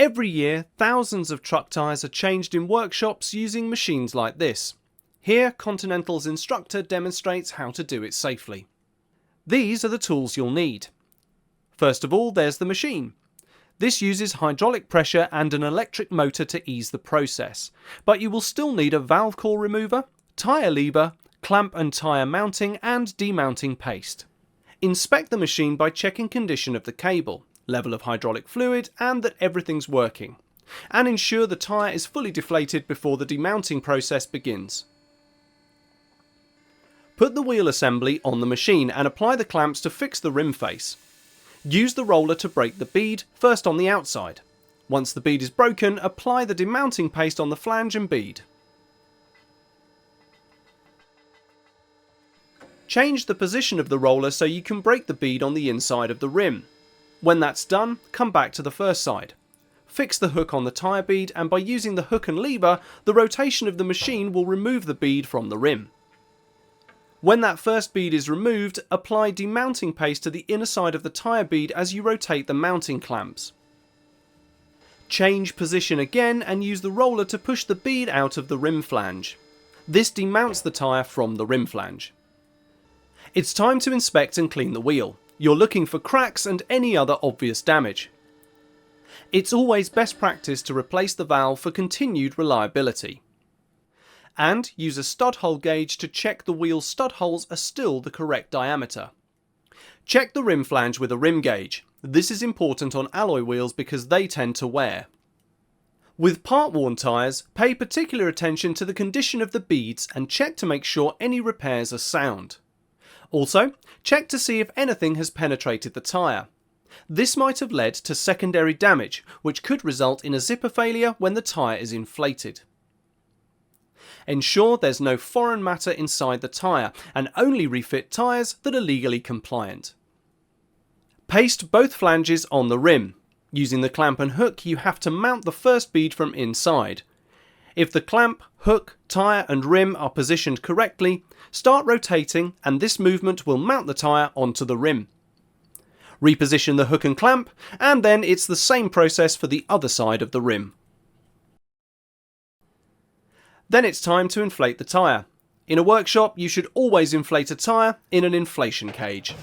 Every year, thousands of truck tyres are changed in workshops using machines like this. Here, Continental's instructor demonstrates how to do it safely. These are the tools you'll need. First of all, there's the machine. This uses hydraulic pressure and an electric motor to ease the process, but you will still need a valve core remover, tyre lever, clamp and tyre mounting and demounting paste. Inspect the machine by checking condition of the cable, level of hydraulic fluid and that everything's working, and ensure the tyre is fully deflated before the demounting process begins. Put the wheel assembly on the machine and apply the clamps to fix the rim face. Use the roller to break the bead, first on the outside. Once the bead is broken, apply the demounting paste on the flange and bead. Change the position of the roller so you can break the bead on the inside of the rim. When that's done, come back to the first side. Fix the hook on the tyre bead, and by using the hook and lever, the rotation of the machine will remove the bead from the rim. When that first bead is removed, apply demounting paste to the inner side of the tyre bead as you rotate the mounting clamps. Change position again and use the roller to push the bead out of the rim flange. This demounts the tyre from the rim flange. It's time to inspect and clean the wheel. You're looking for cracks and any other obvious damage. It's always best practice to replace the valve for continued reliability. And use a stud hole gauge to check the wheel's stud holes are still the correct diameter. Check the rim flange with a rim gauge. This is important on alloy wheels because they tend to wear. With part-worn tyres, pay particular attention to the condition of the beads and check to make sure any repairs are sound. Also, check to see if anything has penetrated the tyre. This might have led to secondary damage, which could result in a zipper failure when the tyre is inflated. Ensure there's no foreign matter inside the tyre and only refit tyres that are legally compliant. Paste both flanges on the rim. Using the clamp and hook, you have to mount the first bead from inside. If the clamp, hook, tyre and rim are positioned correctly, start rotating and this movement will mount the tyre onto the rim. Reposition the hook and clamp, and then it's the same process for the other side of the rim. Then it's time to inflate the tyre. In a workshop, you should always inflate a tyre in an inflation cage.